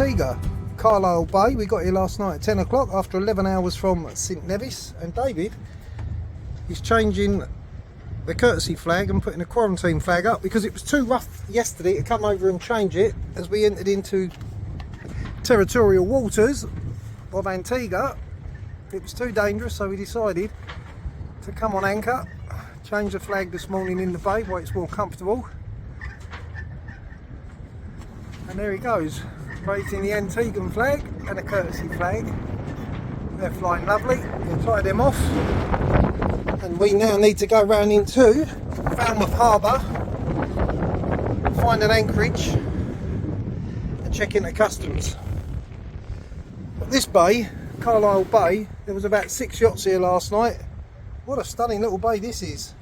Antigua, Carlisle Bay. We got here last night at 10 o'clock after 11 hours from St Nevis, and David is changing the courtesy flag and putting a quarantine flag up because it was too rough yesterday to come over and change it as we entered into territorial waters of Antigua. It was too dangerous, so we decided to come on anchor, change the flag this morning in the bay where it's more comfortable. And there he goes, raising the Antiguan flag and a courtesy flag. They're flying lovely. We'll tie them off, and we now need to go round into Falmouth Harbour, find an anchorage and check into customs. But this bay, Carlisle Bay, there was about 6 yachts here last night. What a stunning little bay this is.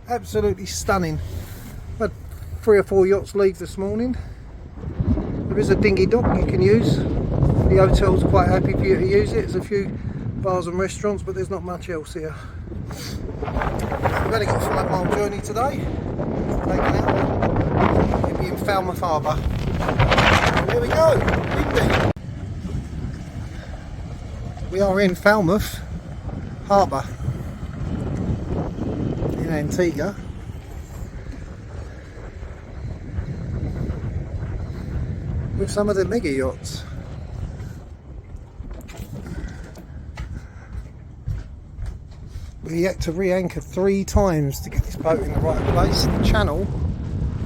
Absolutely stunning. Had 3 or 4 yachts leave this morning. There is a dinghy dock you can use. The hotel's quite happy for you to use it. There's a few bars and restaurants, but there's not much else here. We've only got a 5-mile journey today. Taking out. We'll be in Falmouth Harbour. Here we go. Windy. We are in Falmouth Harbour in Antigua. With some of the mega yachts. We had to re-anchor 3 times to get this boat in the right place. The channel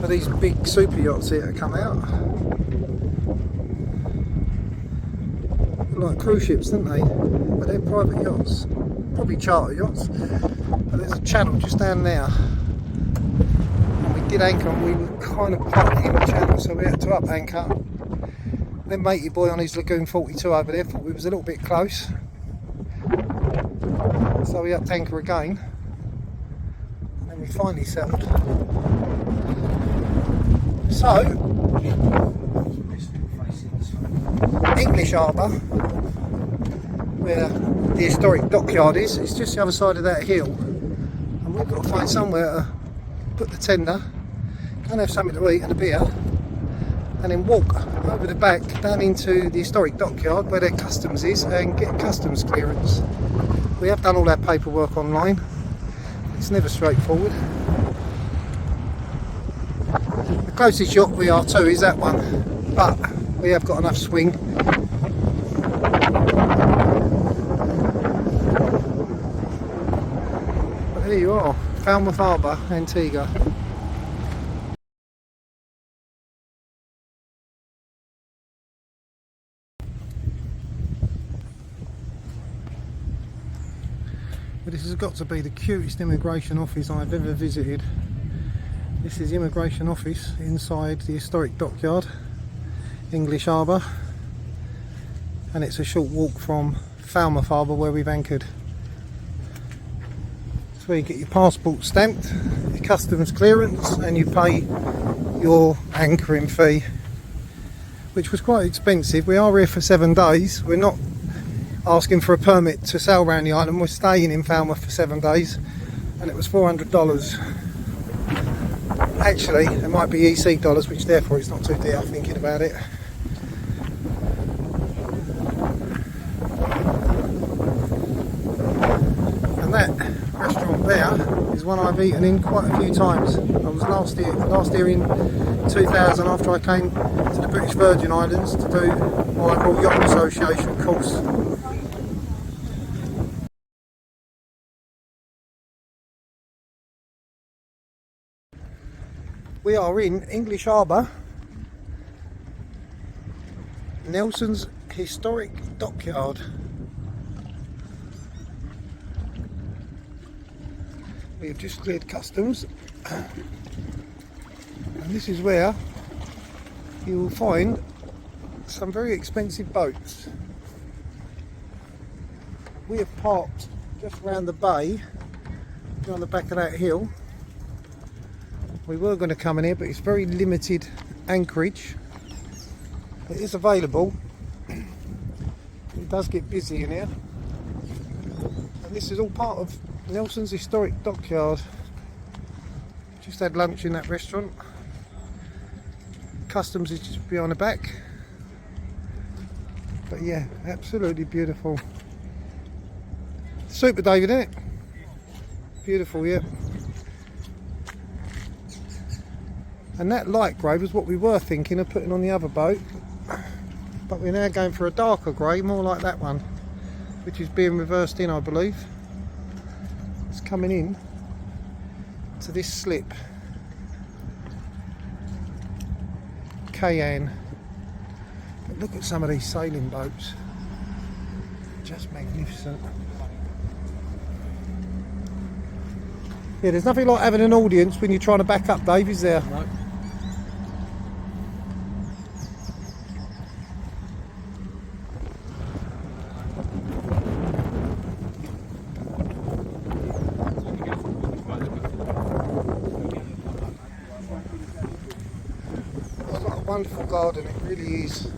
for these big super yachts here to come out. Look like cruise ships, don't they? But they're private yachts. Probably charter yachts. But there's a channel just down there. And we did anchor and we were kind of parked in the channel, so we had to up anchor. Then matey boy on his Lagoon 42 over there thought we was a little bit close, so we upped anchor again, and then we finally settled. So, English Harbour, where the historic dockyard is, it's just the other side of that hill, and we've got to find somewhere to put the tender, go and have something to eat and a beer, and then walk over the back down into the historic dockyard where their customs is and get customs clearance. We have done all our paperwork online. It's never straightforward. The closest yacht we are to is that one, but we have got enough swing. But here you are, Falmouth Harbour, Antigua. But this has got to be the cutest immigration office I've ever visited. This is the immigration office inside the historic dockyard, English Harbour, and it's a short walk from Falmouth Harbour where we've anchored. It's where you get your passport stamped, your customs clearance, and you pay your anchoring fee, which was quite expensive. We are here for 7 days. We're not asking for a permit to sail around the island. We're staying in Falmouth for 7 days, and it was $400. Actually, it might be EC dollars, which therefore it's not too dear thinking about it. And that restaurant there is one I've eaten in quite a few times. I was last year in 2000 after I came to the British Virgin Islands to do my Royal Yacht Association course. We are in English Harbour, Nelson's historic dockyard. We have just cleared customs, and this is where you will find some very expensive boats. We have parked just around the bay, on the back of that hill. We were going to come in here, but it's very limited anchorage. It is available. It does get busy in here. And this is all part of Nelson's historic dockyard. Just had lunch in that restaurant. Customs is just behind the back. But yeah, absolutely beautiful. Super, David, isn't it? Beautiful, yeah. And that light grey was what we were thinking of putting on the other boat, but we're now going for a darker grey, more like that one, which is being reversed in, I believe. It's coming in to this slip. Cayenne. But look at some of these sailing boats. Just magnificent. Yeah, there's nothing like having an audience when you're trying to back up, Dave, is there? No. It's got a wonderful garden, it really is.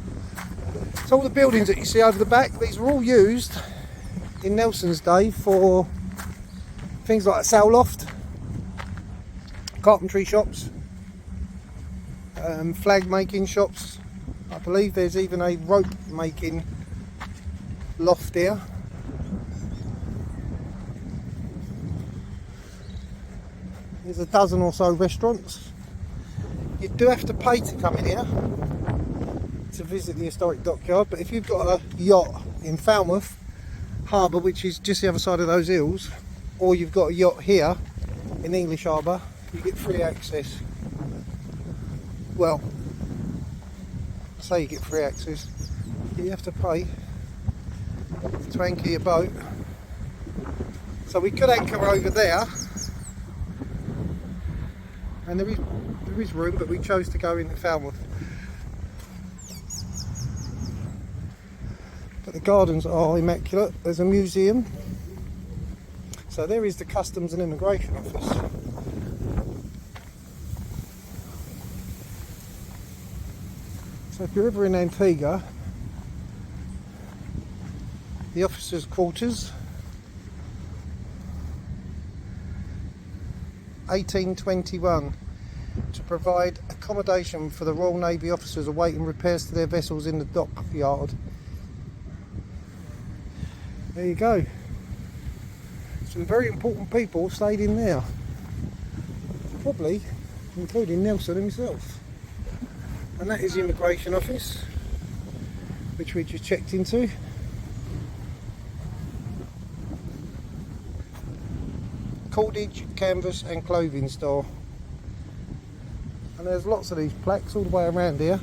So all the buildings that you see over the back, these were all used in Nelson's day for things like a sail loft, carpentry shops, flag making shops. I believe there's even a rope making loft here. There's a dozen or so restaurants. You do have to pay to come in here to visit the historic dockyard, but if you've got a yacht in Falmouth Harbour, which is just the other side of those hills, or you've got a yacht here in English Harbour, you get free access. Well, I say you get free access, you have to pay to anchor your boat. So we could anchor over there, and there is room, but we chose to go into Falmouth. But the gardens are immaculate. There's a museum. So there is the Customs and Immigration Office. So if you're ever in Antigua, the officers' quarters, 1821, to provide accommodation for the Royal Navy officers awaiting repairs to their vessels in the dockyard. There you go. Some very important people stayed in there, probably including Nelson himself. And that is the Immigration Office, which we just checked into. Cordage, canvas and clothing store. And there's lots of these plaques all the way around here.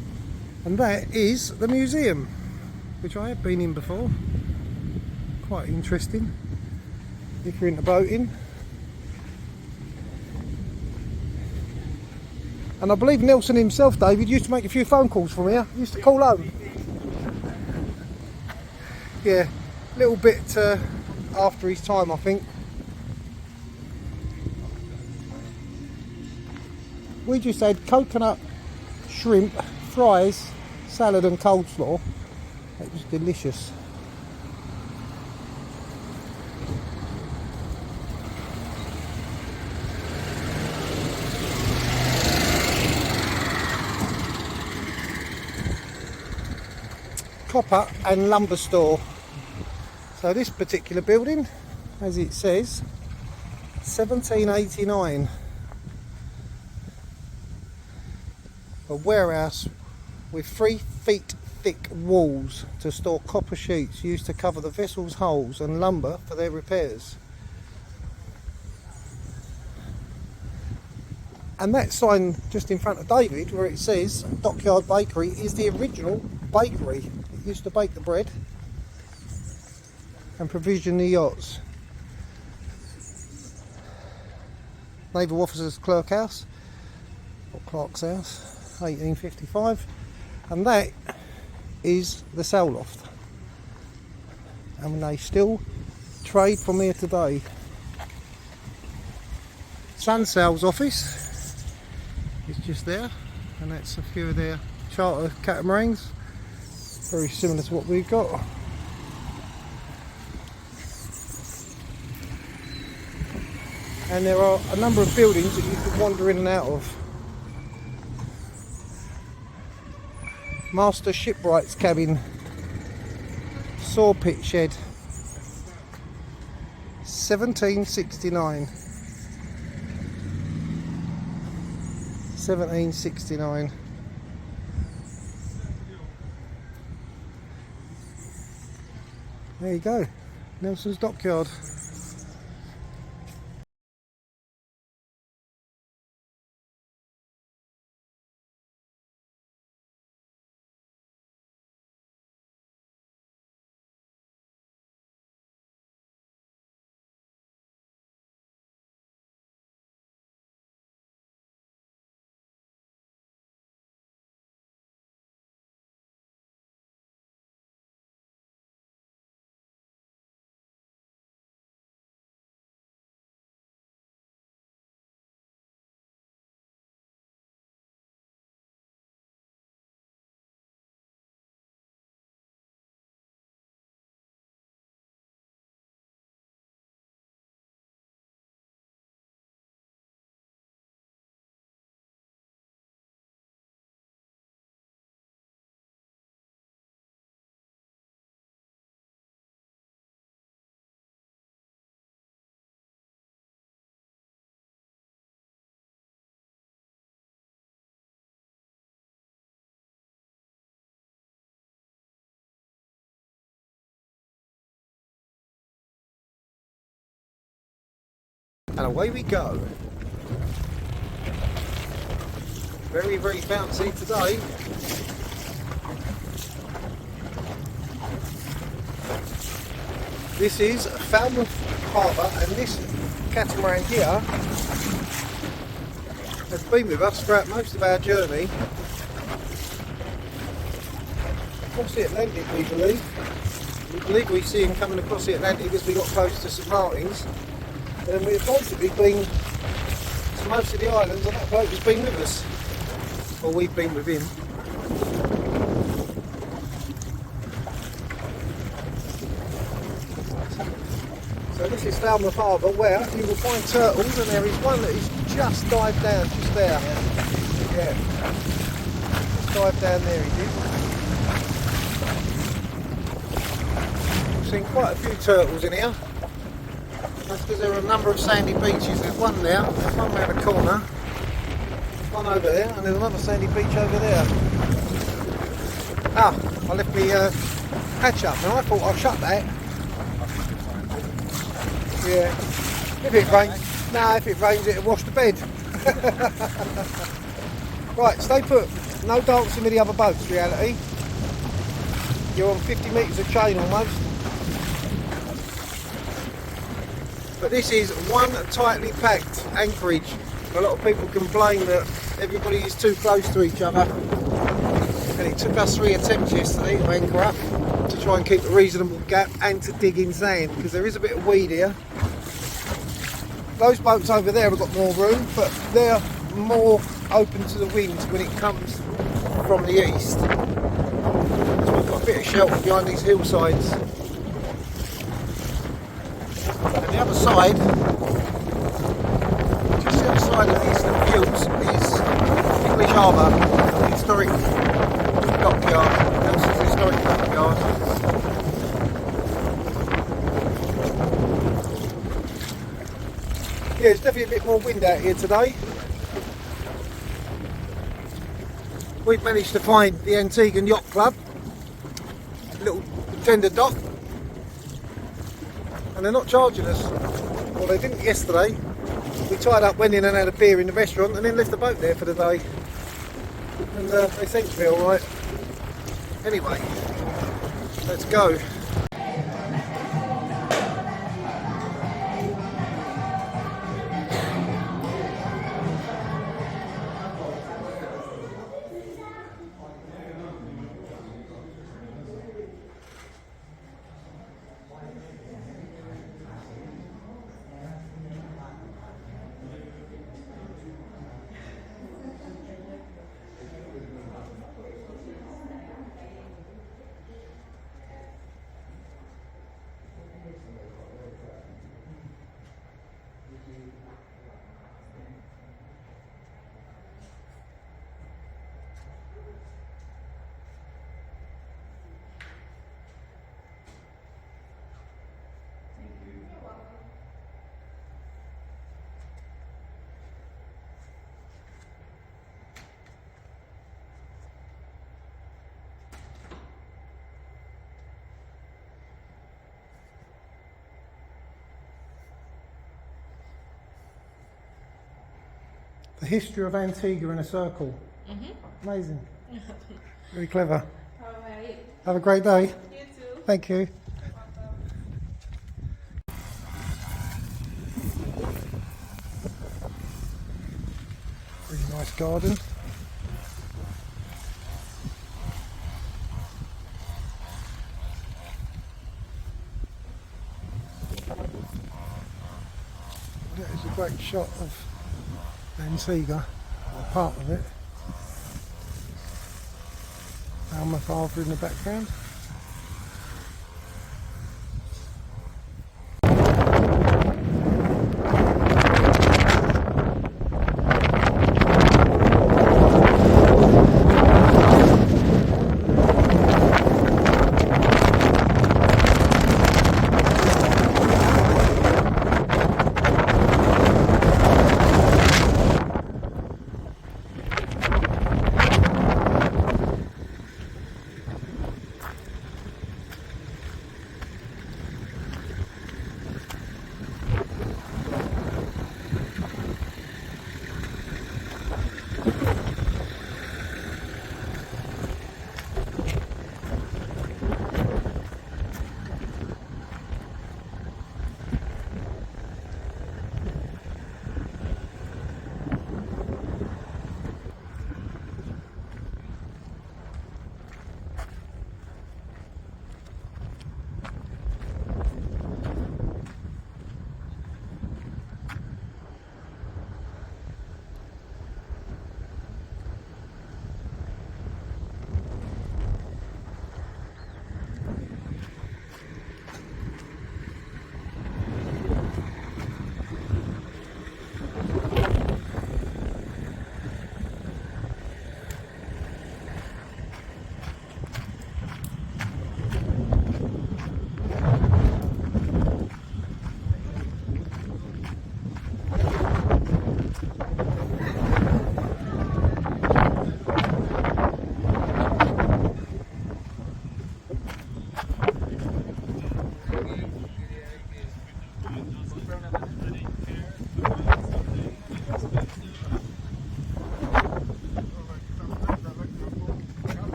And that is the museum, which I have been in before. Quite interesting if you're into boating. And I believe Nelson himself, David, used to make a few phone calls from here. He used to call home. Yeah, a little bit after his time, I think. We just had coconut, shrimp, fries, salad and coleslaw. It was delicious. Copper and lumber store. So this particular building, as it says, 1789. A warehouse with 3 feet thick walls to store copper sheets used to cover the vessel's hulls and lumber for their repairs. And that sign just in front of David, where it says Dockyard Bakery, is the original bakery. It used to bake the bread and provision the yachts. Naval Officers Clerk House, or Clerk's House, 1855, and that is the sail loft, and they still trade from here today. Sunsail's office is just there, and that's a few of their charter catamarans, very similar to what we've got. And there are a number of buildings that you can wander in and out of. Master Shipwright's cabin, saw pit shed. 1769. 1769. There you go, Nelson's Dockyard. And away we go. Very, very bouncy today. This is Falmouth Harbour, and this catamaran here has been with us throughout most of our journey. Across the Atlantic, we believe. We believe we see him coming across the Atlantic as we got close to St Martin's. And we've basically been to most of the islands, and that boat has been with us. Well, we've been with him. So this is Falmouth Harbour, where you will find turtles, and there is one that is just dived down, just there. Yeah. Just dived down there, he did. We've seen quite a few turtles in here. That's because there are a number of sandy beaches. There's one there, there's one around the corner, there's one over there, and there's another sandy beach over there. Ah, I left my hatch up, and I thought I'd shut that. Yeah, if it rains, if it rains it'll wash the bed. Right, stay put. No dancing with the other boats, reality. You're on 50 metres of chain almost. But this is one tightly packed anchorage. A lot of people complain that everybody is too close to each other. And it took us 3 attempts yesterday to anchor up, to try and keep a reasonable gap and to dig in sand, because there is a bit of weed here. Those boats over there have got more room, but they're more open to the wind when it comes from the east. So we've got a bit of shelter behind these hillsides. And the other side, just the other side of these little fields, is English Harbour, the historic dockyard, Nelson's historic dockyard. Yeah, there's definitely a bit more wind out here today. We've managed to find the Antigua Yacht Club, a little tender dock, and they're not charging us. Well, they didn't yesterday. We tied up, went in and had a beer in the restaurant, and then left the boat there for the day. And they seem to be alright. Anyway, let's go. The history of Antigua in a circle. Amazing. Very clever. Alright. Have a great day. You too. Thank you. Really nice garden. That is a great shot of Antigua, or part of it. My father in the background.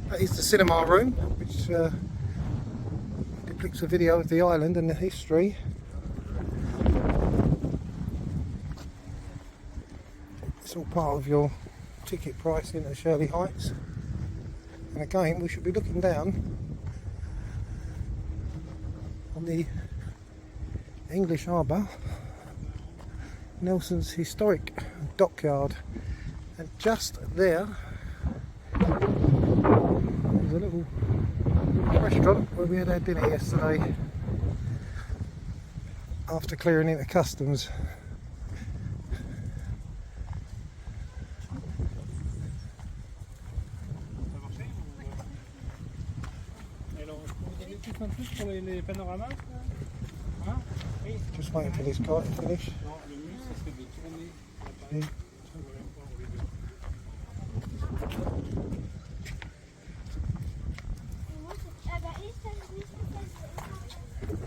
That is the cinema room, which depicts a video of the island and the history. It's all part of your ticket price into Shirley Heights. And again, we should be looking down on the English harbour, Nelson's historic dockyard, and just there there's a little restaurant where we had our dinner yesterday after clearing into customs. Just waiting for this guy to finish. Yeah.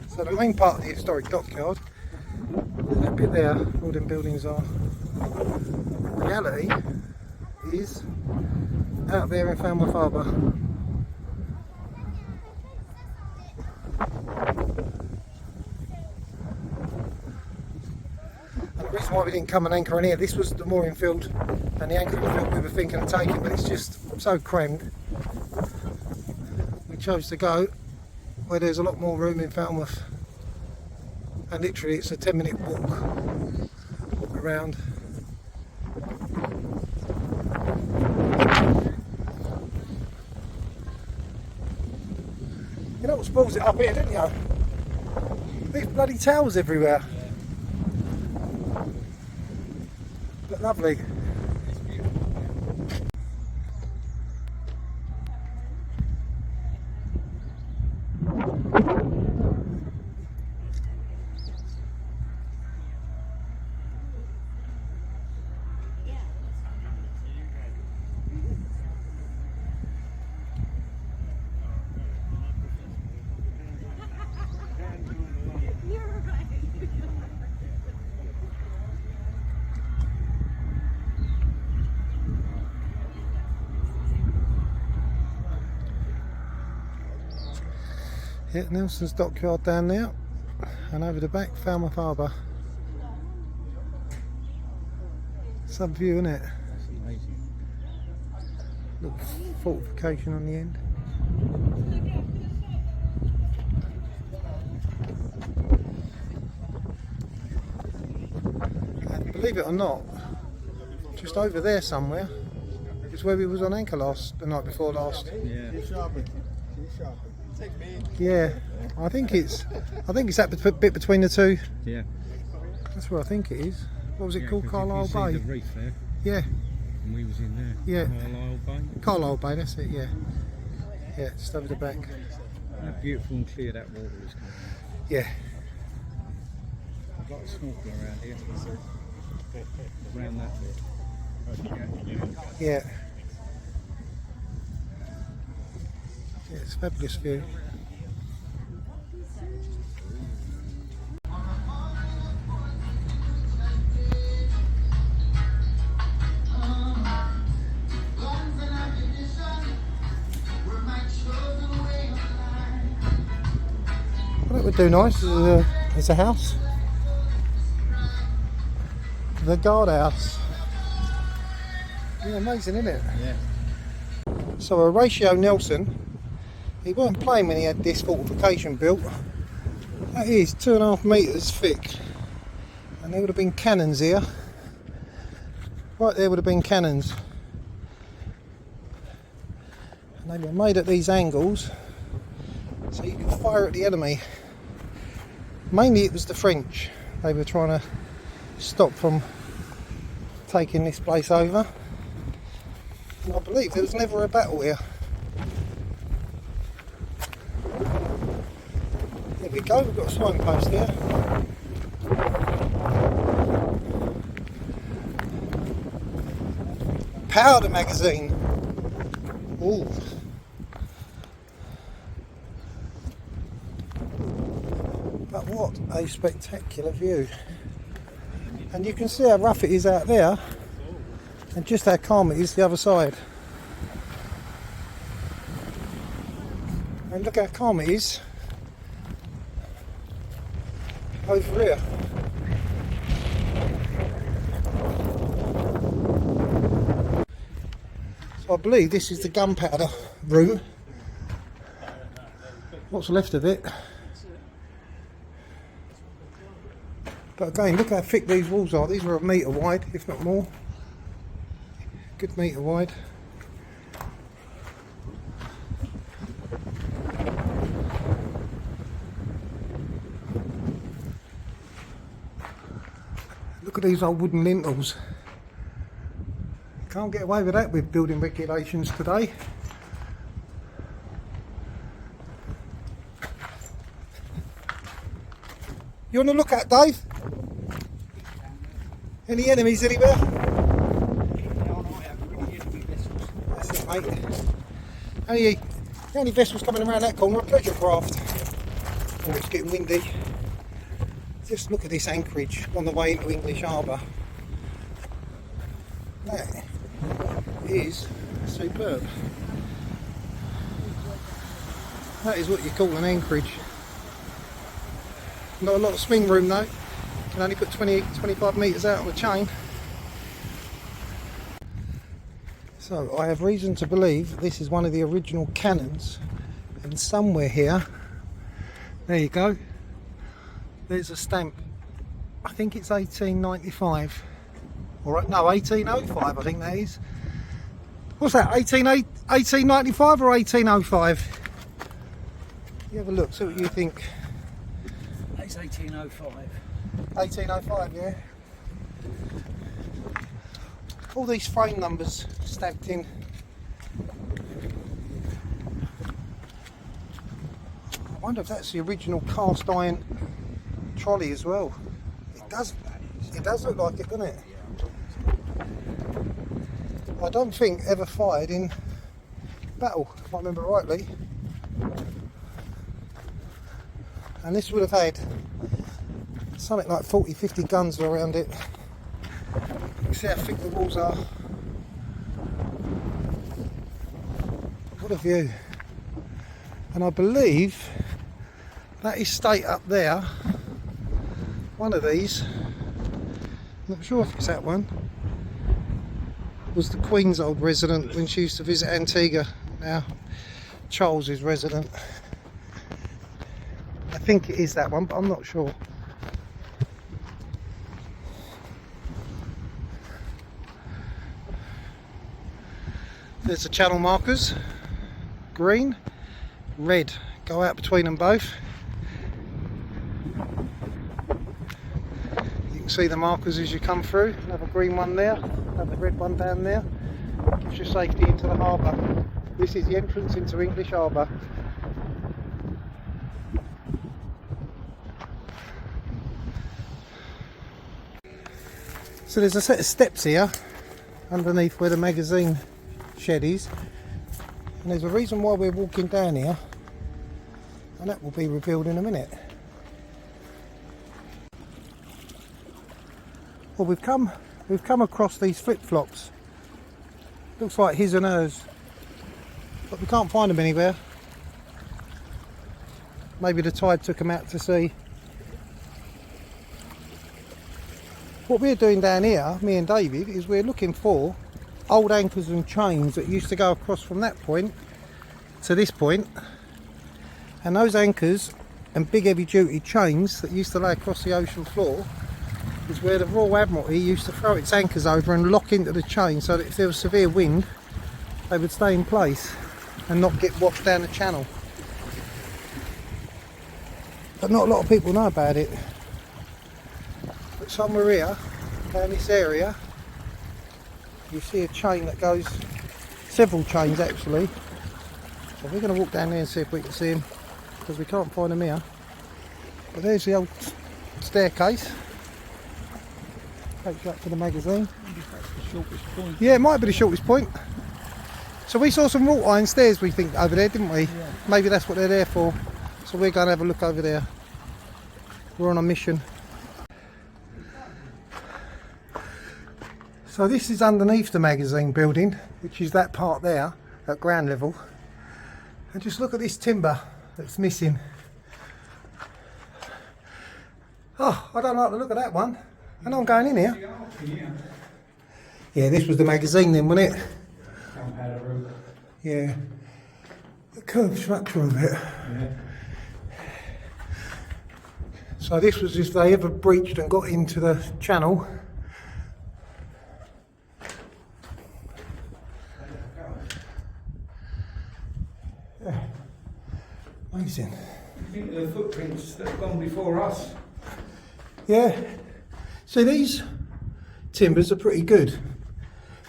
So the main part of the historic dockyard, that bit there, all them buildings are. The reality is out there in Falmouth Harbour. The reason why we didn't come and anchor in here, this was the mooring field and the anchoring field we were thinking of taking, but it's just so crammed. We chose to go where there's a lot more room in Falmouth, and literally it's a 10-minute walk around. You know what spoils it up here, don't you? These bloody towers everywhere. But lovely. Yeah, Nelson's Dockyard down there, and over the back, Falmouth Harbour. Sub view, isn't it? That's amazing. Little fortification on the end. And believe it or not, just over there somewhere is where we was on anchor the night before last. Yeah. Yeah, I think it's that bit between the two. Yeah. That's where I think it is. What was it called? 'Cause Carlisle if you see Bay. the reef there, Yeah, and we was in there. Yeah. Carlisle Bay. Carlisle Bay. That's it. Yeah, yeah, just over the back. How beautiful and clear that water is. Yeah, I'd like to snorkel around here. Around that bit. yeah. Yeah, it's a fabulous view. What it would do nice is a house. The guardhouse. Yeah, amazing, isn't it? Yeah. So Horatio Nelson, he weren't playing when he had this fortification built. That is 2.5 metres thick, and there would have been cannons here. Right there would have been cannons, and they were made at these angles so you could fire at the enemy. Mainly it was the French. They were trying to stop from taking this place over. And I believe there was never a battle here. There we go, we've got a smoke post here. Powder magazine. Ooh. But what a spectacular view. And you can see how rough it is out there, and just how calm it is the other side. And look how calm it is over here. So I believe this is the gunpowder room. What's left of it. But again, look how thick these walls are. These are a metre wide, if not more. Good metre wide. Look at these old wooden lintels. Can't get away with that with building regulations today. You want to look at, Dave? Any enemies anywhere? That's it, mate. The only vessels coming around that corner are pleasure craft. Oh, it's getting windy. Just look at this anchorage on the way into English Harbour. That is superb. That is what you call an anchorage. Not a lot of swing room though. Can only put 25 metres out on the chain. So I have reason to believe this is one of the original cannons, and somewhere here, there you go, there's a stamp. I think it's 1895, or no, 1805 I think that is. What's that, 1895 or 1805? You have a look, see what you think. It's 1805. 1805, yeah. All these frame numbers stacked in. I wonder if that's the original cast iron trolley as well. It does look like it, doesn't it? I don't think ever fired in battle, if I remember rightly. And this would have had something like 40-50 guns around it. You see how thick the walls are. What a view. And I believe That estate up there, one of these, not sure if it's that one, was the Queen's old resident when she used to visit Antigua. Now Charles's resident. I think it is that one, but I'm not sure. There's the channel markers, green, red, go out between them both. You can see the markers as you come through. Another green one there, another red one down there. Gives you safety into the harbour. This is the entrance into English Harbour. So there's a set of steps here underneath where the magazine shed is, and there's a reason why we're walking down here, and that will be revealed in a minute. Well, we've come across these flip-flops. Looks like his and hers, but we can't find them anywhere. Maybe the tide took them out to sea. What we're doing down here, me and David, is we're looking for old anchors and chains that used to go across from that point to this point, and those anchors and big heavy duty chains that used to lay across the ocean floor is where the Royal Admiralty used to throw its anchors over and lock into the chain, so that if there was severe wind they would stay in place and not get washed down the channel. But not a lot of people know about it. But somewhere here, down this area, you see a chain that goes, several chains actually. So we're going to walk down there and see if we can see them, because we can't find them here. But there's the old staircase. Takes you up to the magazine. That's the shortest point. Yeah, it might be the shortest point. So we saw some wrought iron stairs, we think, over there, didn't we? Yeah. Maybe that's what they're there for. So we're going to have a look over there. We're on a mission. So this is underneath the magazine building, which is that part there at ground level. And just look at this timber that's missing. Oh, I don't like the look of that one. And I'm going in here. Yeah, this was the magazine then, wasn't it? Yeah. The curved structure of it. Yeah. So this was if they ever breached and got into the channel. Yeah. Amazing. I think the footprints that have gone before us. Yeah. See, these timbers are pretty good.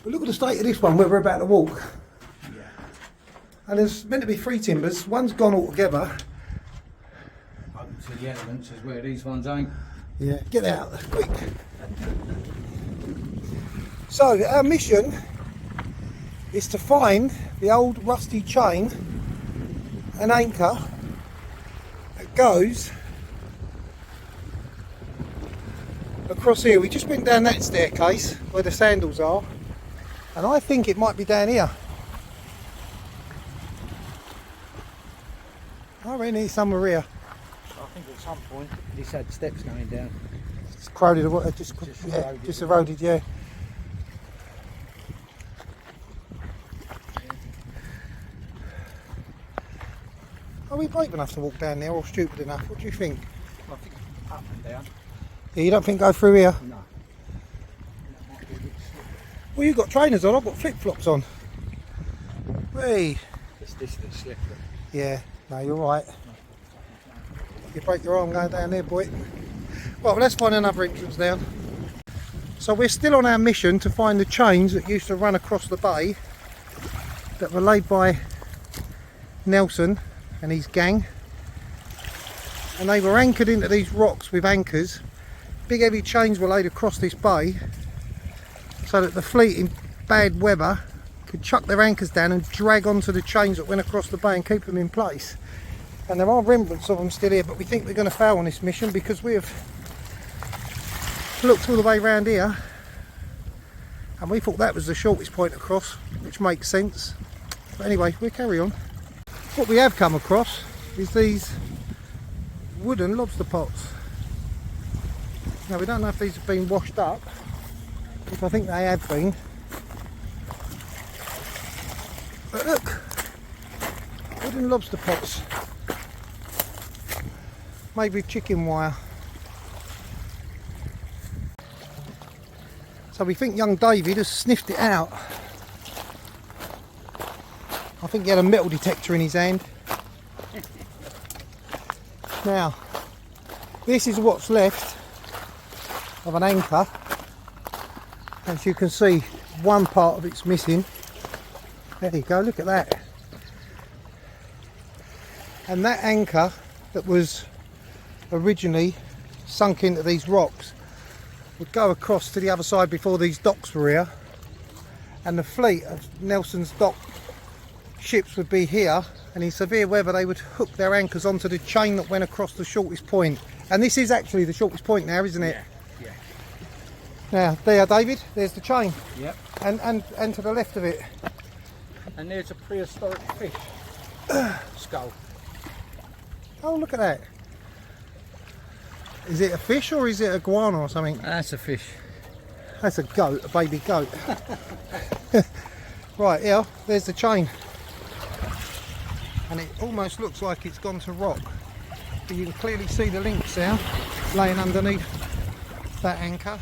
But look at the state of this one where we're about to walk. Yeah. And there's meant to be 3 timbers. One's gone altogether. Open to the elements is where these ones ain't. Yeah, get out quick. So our mission is to find the old rusty chain and anchor that goes across here. We just went down that staircase where the sandals are, and I think it might be down here. I reckon it's somewhere here. I think at some point this had steps going down. It's crowded, just eroded. just eroded, yeah. Are we brave enough to walk down there, or stupid enough? What do you think? I think up and down. Yeah, you don't think go through here? No. That might be a bit slippery. Well, you've got trainers on, I've got flip-flops on. Hey. It's this that's slippery. Yeah, no, you're right. You break your arm going down there, boy. Well, let's find another entrance down. So we're still on our mission to find the chains that used to run across the bay that were laid by Nelson and his gang. And they were anchored into these rocks with anchors. Big heavy chains were laid across this bay so that the fleet in bad weather could chuck their anchors down and drag onto the chains that went across the bay and keep them in place. And there are remnants of them still here, but we think we're going to fail on this mission because we have looked all the way around here and we thought that was the shortest point across, which makes sense. But anyway, we'll carry on. What we have come across is these wooden lobster pots. Now we don't know if these have been washed up, which I think they have been. But look, wooden lobster pots, made with chicken wire. So we think young David has sniffed it out. I think he had a metal detector in his hand. Now, this is what's left of an anchor. As you can see, one part of it's missing. There you go, look at that. And that anchor that was originally sunk into these rocks would go across to the other side before these docks were here, and the fleet of Nelson's dock ships would be here, and in severe weather they would hook their anchors onto the chain that went across the shortest point. And this is actually the shortest point now, isn't it? Yeah. Now there, David, there's the chain. Yep. And to the left of it. And there's a prehistoric fish skull. Oh, look at that. Is it a fish or is it a iguana or something? That's a fish. That's a goat, a baby goat. Right, here, there's the chain. And it almost looks like it's gone to rock. But you can clearly see the links there, laying underneath that anchor.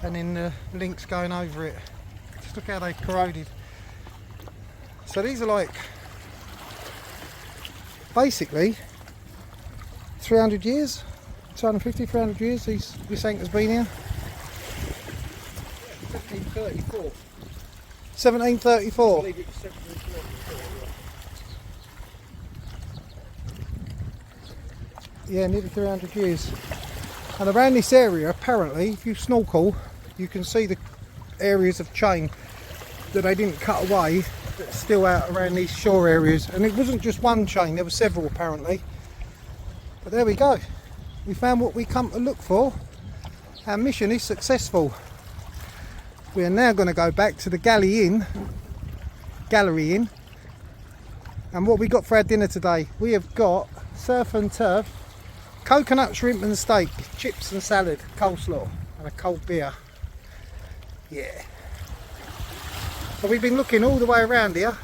And then the links going over it. Just look how they've corroded. So these are like, basically, 300 years, 250, 300 years this anchor's been here. 1734. 1734. I believe it was 1734. Yeah, nearly 300 years. And around this area, apparently, if you snorkel, you can see the areas of chain that they didn't cut away that's still out around these shore areas. And it wasn't just one chain, there were several apparently. But there we go. We found what we come to look for. Our mission is successful. We are now going to go back to the Gallery Inn. And what we got for our dinner today? We have got surf and turf, coconut shrimp and steak, chips and salad, coleslaw and a cold beer. Yeah. So we've been looking all the way around here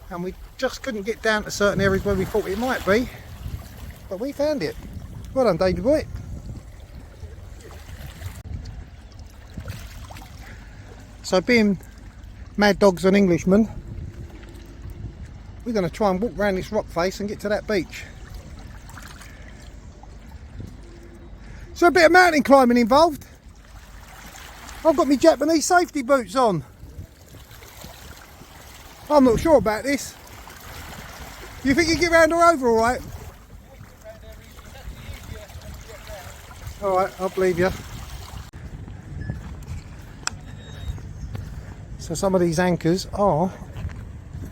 and we just couldn't get down to certain areas where we thought it might be, but we found it. Well done, Davey boy. So being mad dogs and Englishmen, we're going to try and walk around this rock face and get to that beach. Is there a bit of mountain climbing involved? I've got my Japanese safety boots on. I'm not sure about this. You think you get round or over all right? All right, I'll believe you. So some of these anchors are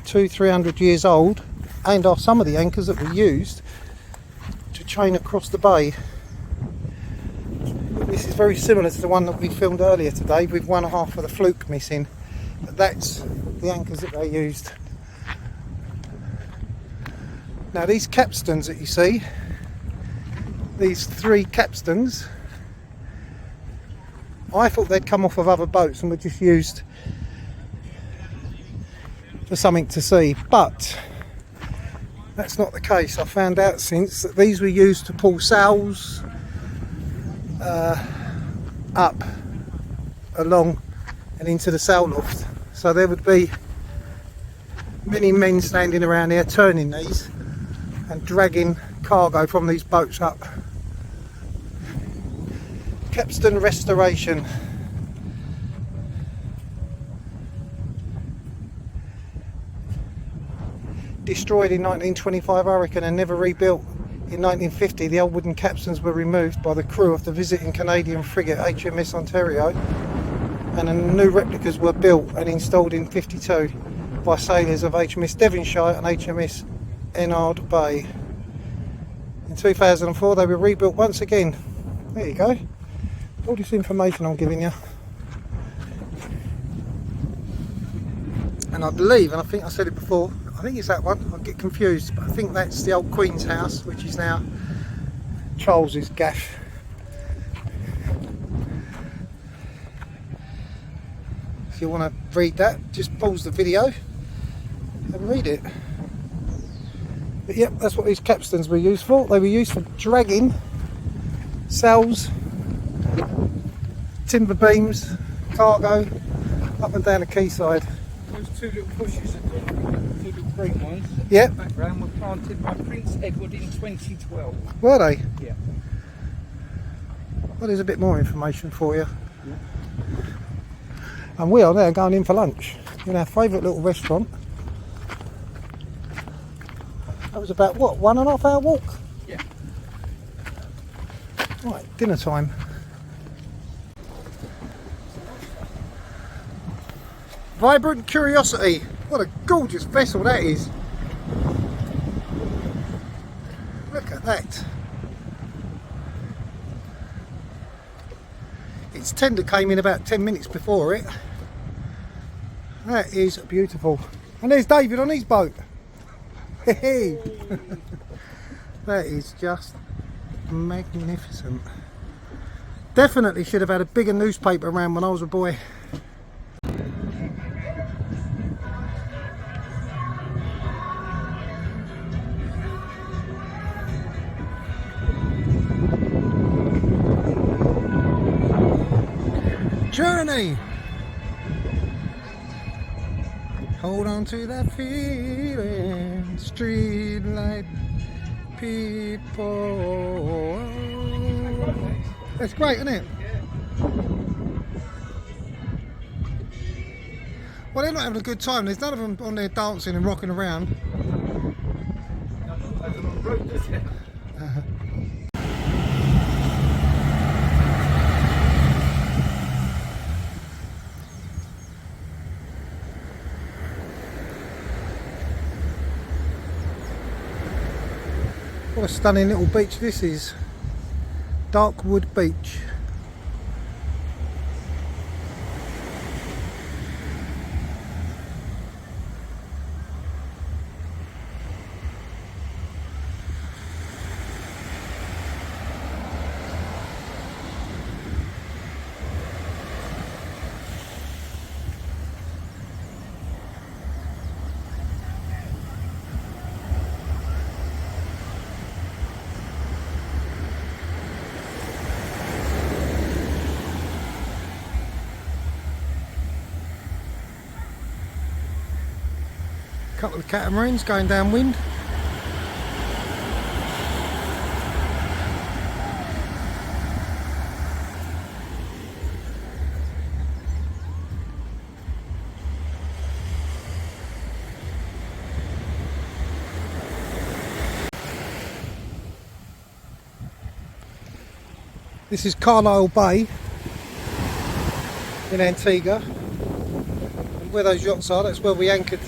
200-300 years old, and are some of the anchors that were used to chain across the bay. This is very similar to the one that we filmed earlier today with one half of the fluke missing, but that's the anchors that they used. Now these capstans that you see, these 3 capstans, I thought they'd come off of other boats and were just used for something to see, but that's not the case. I found out since that these were used to pull sails up, along and into the sail loft. So there would be many men standing around here turning these and dragging cargo from these boats up. Capstan restoration. Destroyed in 1925, I reckon, and never rebuilt. In 1950, the old wooden capstans were removed by the crew of the visiting Canadian frigate HMS Ontario, and new replicas were built and installed in 52 by sailors of HMS Devonshire and HMS Enard Bay. In 2004, they were rebuilt once again. There you go. All this information I'm giving you. And I believe, and I think I said it before, I think it's that one. I get confused, but I think that's the old Queen's house, which is now Charles's gaff. If you want to read that, just pause the video and read it. But yep, that's what these capstans were used for. They were used for dragging sails, timber beams, cargo up and down the quayside. Those two little bushes, two little green ones, Yep. in the background, were planted by Prince Edward in 2012. Were they? Yeah. Well, there's a bit more information for you. And we are now going in for lunch in our favourite little restaurant. That was about, what, 1.5 hour walk? Yeah. Right, dinner time. Vibrant Curiosity. What a gorgeous vessel that is. Look at that. Its tender came in about 10 minutes before it. That is beautiful. And there's David on his boat. Hey. That is just magnificent. Definitely should have had a bigger newspaper around when I was a boy. Journey. Hold on to that feeling. Streetlight people. That's great, isn't it? Well, they're not having a good time. There's none of them on there dancing and rocking around. What a stunning little beach this is. Darkwood Beach. Couple of catamarans going downwind. This is Carlisle Bay in Antigua, and where those yachts are, that's where we anchored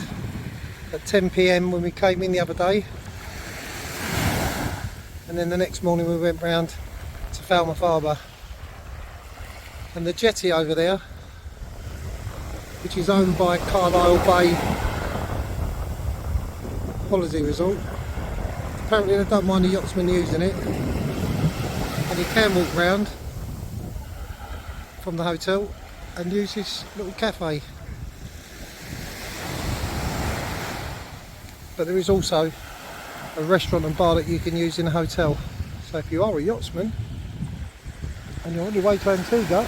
at 10 PM when we came in the other day, and then the next morning we went round to Falmouth Harbour. And the jetty over there, which is owned by Carlisle Bay Holiday Resort, apparently they don't mind the yachtsmen using it, and you can walk round from the hotel and use this little cafe. But there is also a restaurant and bar that you can use in a hotel. So if you are a yachtsman and you're on your way to Antigua,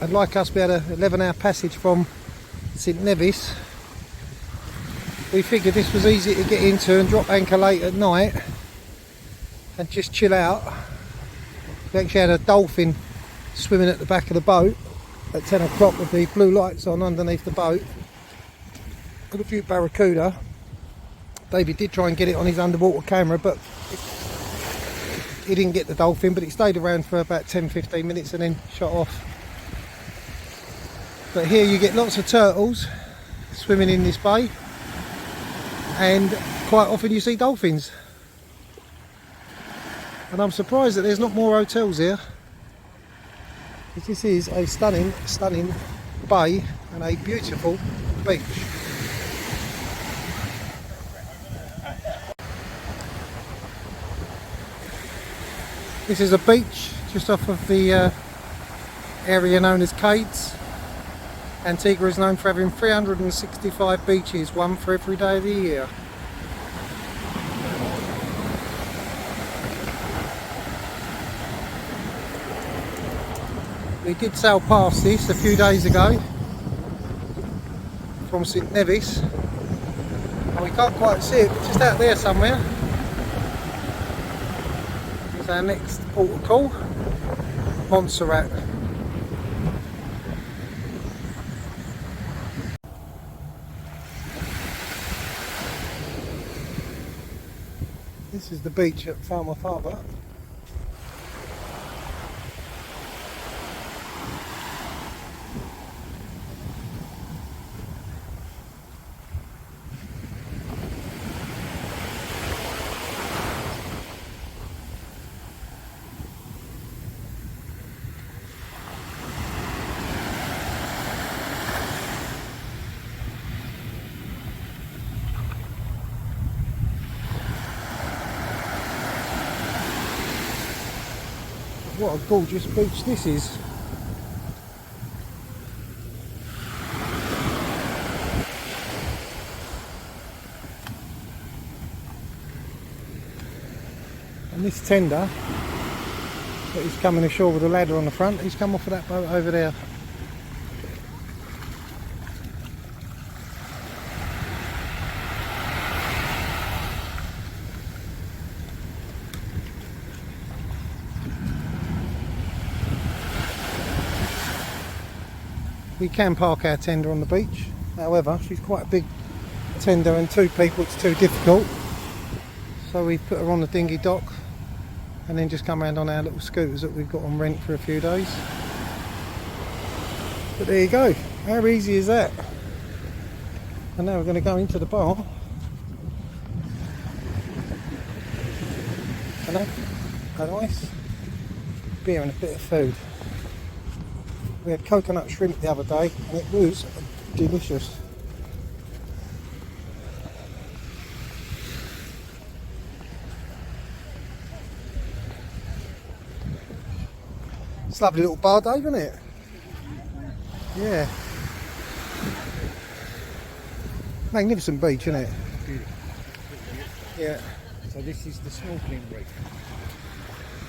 and like us we had an 11-hour passage from St Nevis, we figured this was easy to get into and drop anchor late at night and just chill out. We actually had a dolphin swimming at the back of the boat at 10 o'clock with the blue lights on underneath the boat. Got a few barracuda. David did try and get it on his underwater camera, but he didn't get the dolphin, but it stayed around for about 10-15 minutes and then shot off. But here you get lots of turtles swimming in this bay, and quite often you see dolphins. And I'm surprised that there's not more hotels here, because this is a stunning, stunning bay and a beautiful beach. This is a beach just off of the area known as Cades. Antigua is known for having 365 beaches, one for every day of the year. We did sail past this a few days ago from St Nevis, and we can't quite see it, but just out there somewhere is our next port of call, Montserrat. This is the beach at Falmouth Harbour. What a gorgeous beach this is. And this tender that is coming ashore with a ladder on the front, he's come off of that boat over there. We can park our tender on the beach, however she's quite a big tender and two people it's too difficult, so we put her on the dinghy dock and then just come around on our little scooters that we've got on rent for a few days. But there you go, how easy is that? And now we're going to go into the bar. Hello, a nice beer and a bit of food. We had coconut shrimp the other day and it was delicious. It's a lovely little bar, Dave, isn't it? Yeah. Magnificent beach, isn't it? Yeah. So this is the snorkeling reef.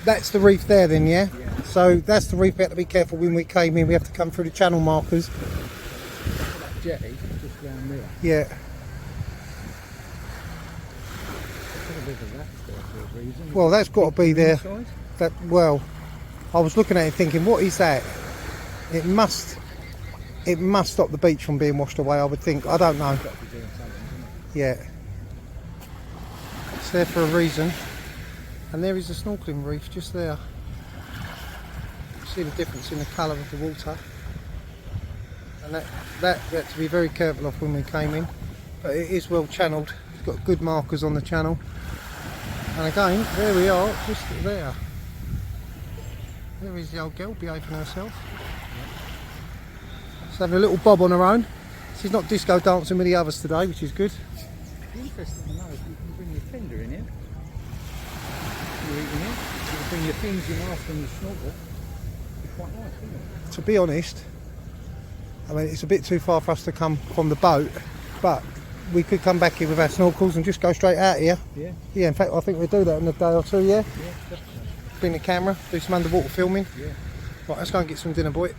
That's the reef there then, yeah? Yeah. So that's the reef we had to be careful when we came in. We have to come through the channel markers. That jetty just round there. Yeah. Got a bit of that there for a reason. Well, that's got to be there. Inside. That, well, I was looking at it thinking, what is that? It must stop the beach from being washed away, I would think. I don't know. Got to be doing something, Yeah. It's there for a reason. And there is a snorkeling reef just there. See the difference in the colour of the water. And that we had to be very careful of when we came in. But it is well channelled. It's got good markers on the channel. And again, there we are, just there. There is the old girl behaving herself. She's having a little bob on her own. She's not disco dancing with the others today, which is good. Interesting to know if you can bring your tender in here. You're eating it. You can bring your fins in after you snorkel. It'd be quite nice, wouldn't it? To be honest, I mean it's a bit too far for us to come from the boat, but we could come back here with our snorkels and just go straight out here. Yeah. Yeah, in fact I think we'll do that in a day or two, yeah? Yeah, definitely. Bring the camera, do some underwater filming. Yeah. Right, let's go and get some dinner, boy.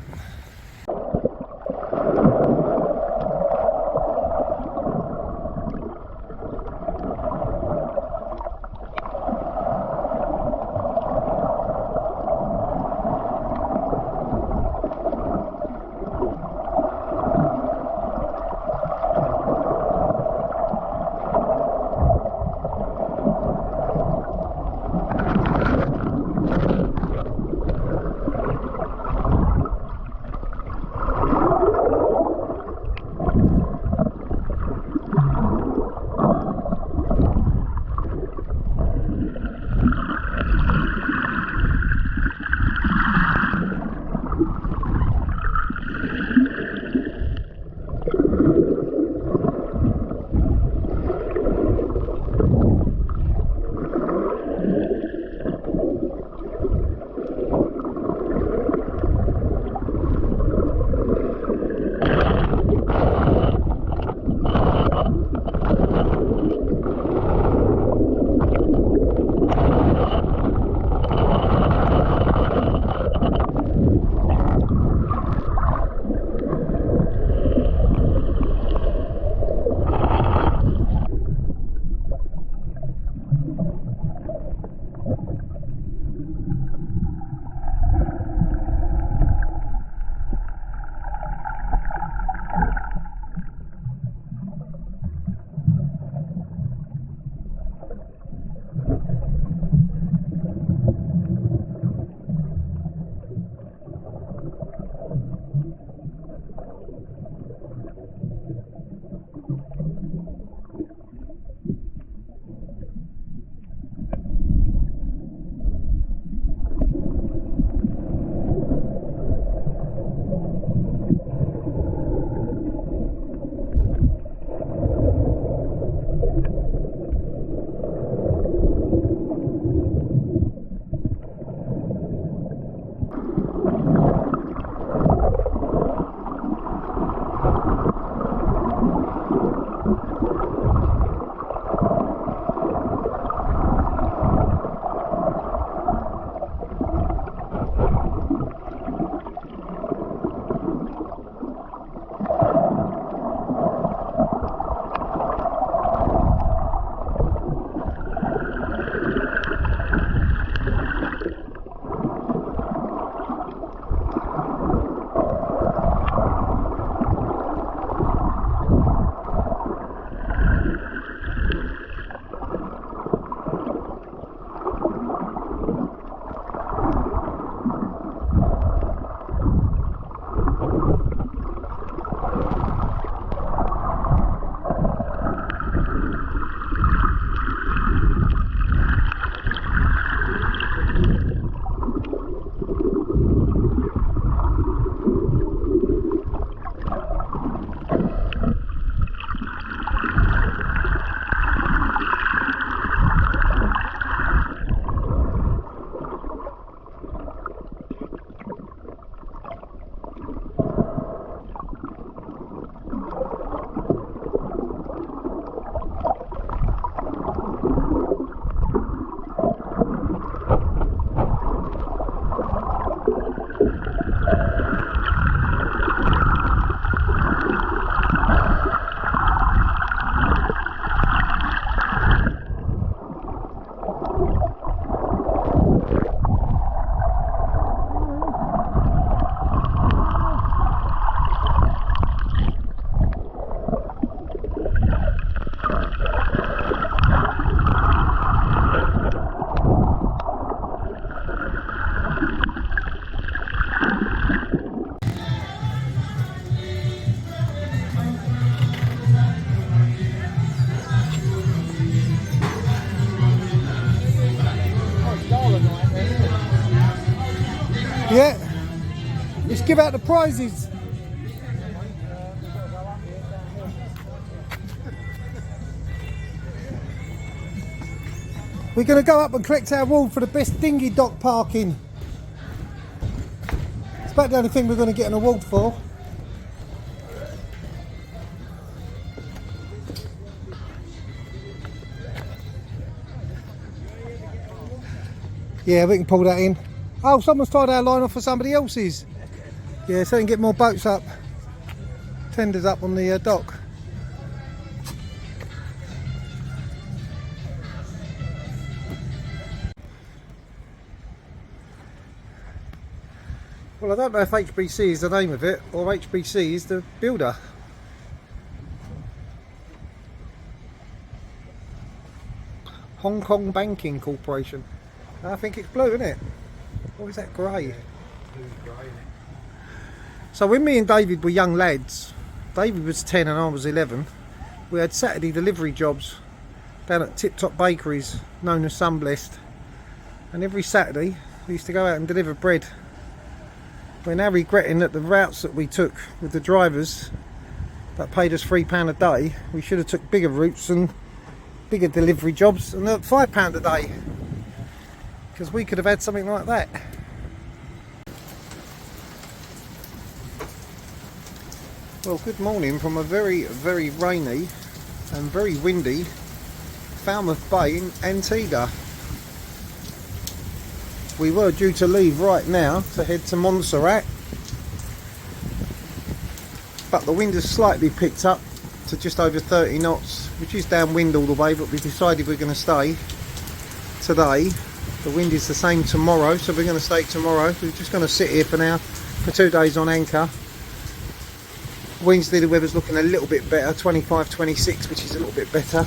Yeah. Let's give out the prizes. We're going to go up and collect our award for the best dinghy dock parking. It's about the only thing we're going to get an award for. Yeah, we can pull that in. Oh, someone's tied our line off for somebody else's. Yeah, so they can get more boats up. Tenders up on the dock. Well, I don't know if HBC is the name of it or HBC is the builder. Hong Kong Banking Corporation. I think it's blue, isn't it? Or is that grey? So when me and David were young lads, David was 10 and I was 11, we had Saturday delivery jobs down at Tip Top Bakeries, known as Sunblessed. And every Saturday we used to go out and deliver bread. We're now regretting that the routes that we took with the drivers that paid us £3 a day, we should have took bigger routes and bigger delivery jobs and at £5 a day, because we could have had something like that. Well, good morning from a very, very rainy and very windy Falmouth Bay in Antigua. We were due to leave right now to head to Montserrat, but the wind has slightly picked up to just over 30 knots, which is downwind all the way, but we decided we're going to stay today. The wind is the same tomorrow, so we're going to stay tomorrow. We're just going to sit here for now for 2 days on anchor. Wednesday the weather's looking a little bit better, 25, 26, which is a little bit better.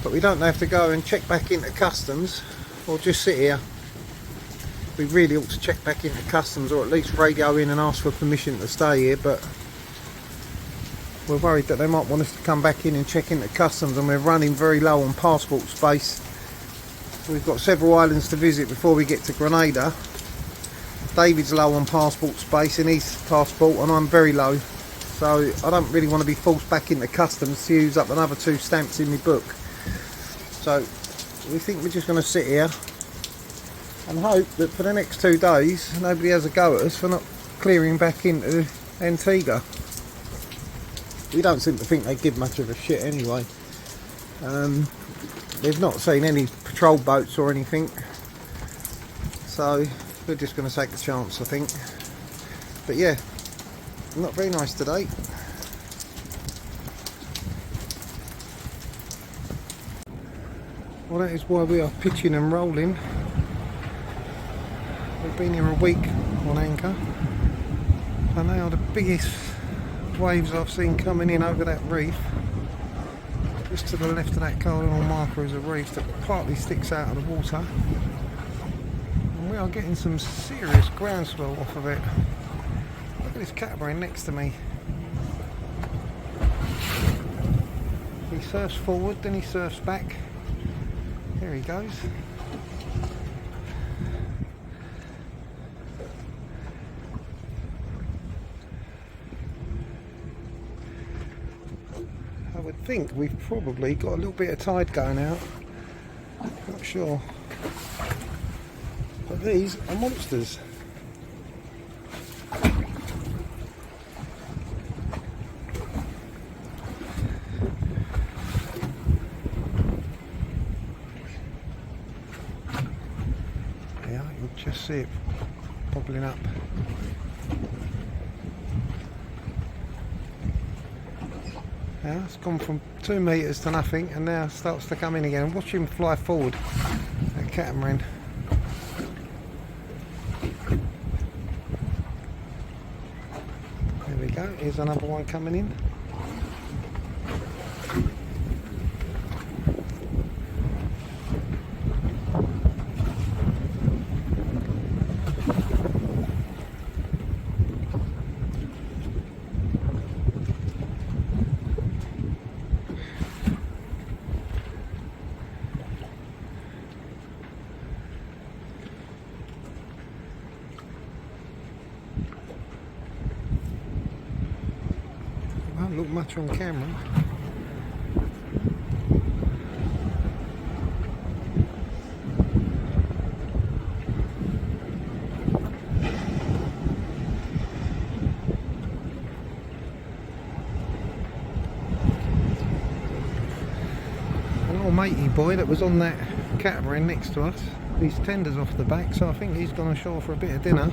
But we don't have to go and check back into customs or just sit here. We really ought to check back into customs, or at least radio in and ask for permission to stay here, but we're worried that they might want us to come back in and check into customs, and we're running very low on passport space. We've got several islands to visit before we get to Grenada. David's low on passport space in his passport and I'm very low, so I don't really want to be forced back into customs to use up another 2 stamps in my book. So we think we're just going to sit here and hope that for the next 2 days nobody has a go at us for not clearing back into Antigua. We don't seem to think they give much of a shit anyway. They've not seen any patrol boats or anything, so we're just going to take the chance, I think. But yeah, not very nice today. Well, that is why we are pitching and rolling. We've been here a week on anchor, and they are the biggest waves I've seen coming in over that reef. Just to the left of that cardinal marker is a reef that partly sticks out of the water. We are getting some serious groundswell off of it. Look at this catamaran next to me. He surfs forward, then he surfs back. Here he goes. I would think we've probably got a little bit of tide going out. Not sure. But these are monsters. Yeah, you can just see it bobbling up. Yeah, it's gone from 2 metres to nothing and now starts to come in again. Watch him fly forward, that catamaran. There we go, here's another one coming in. look much on camera. An old matey boy that was on that catamaran next to us, his tender's off the back, so I think he's gone ashore for a bit of dinner.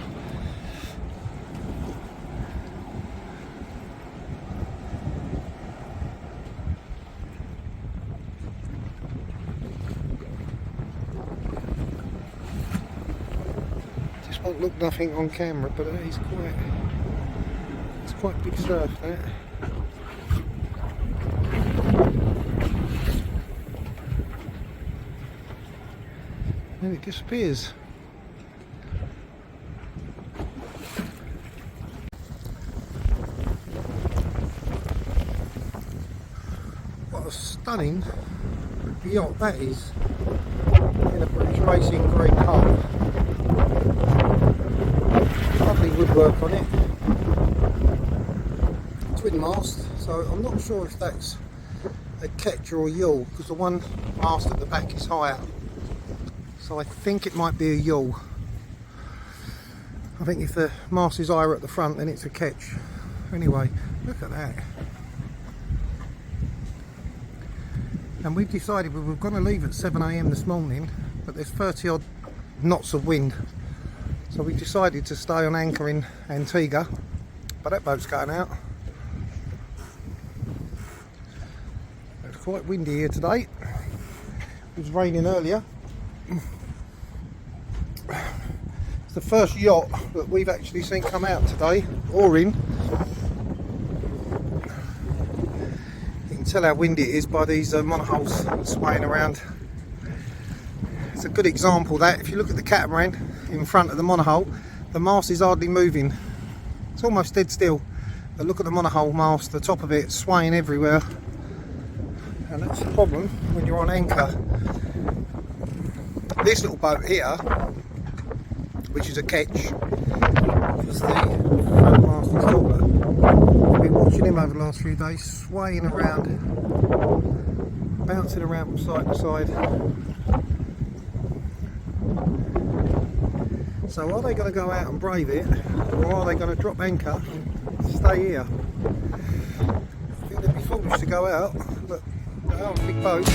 Just won't look nothing on camera, but it's quite big surf, that. And it disappears. What a stunning yacht that is, in a British Racing green hull. Lovely woodwork on it. Twin mast, so I'm not sure if that's a ketch or a yawl, because the one mast at the back is higher. So I think it might be a yawl. I think if the mast is higher at the front, then it's a ketch. Anyway, look at that. And we've decided we were going to leave at 7 AM this morning, but there's 30 odd knots of wind. So we decided to stay on anchor in Antigua, but that boat's going out. It's quite windy here today. It was raining earlier. It's the first yacht that we've actually seen come out today, or in. You can tell how windy it is by these monohulls swaying around. It's a good example that if you look at the catamaran in front of the monohull, the mast is hardly moving. It's almost dead still. But look at the monohull mast, the top of it swaying everywhere. And that's the problem when you're on anchor. This little boat here, which is a ketch, because the front mast is taller. I've been watching him over the last few days, swaying around, bouncing around from side to side. So are they going to go out and brave it, or are they going to drop anchor and stay here? I think they'd be foolish to go out, but they are a big boat.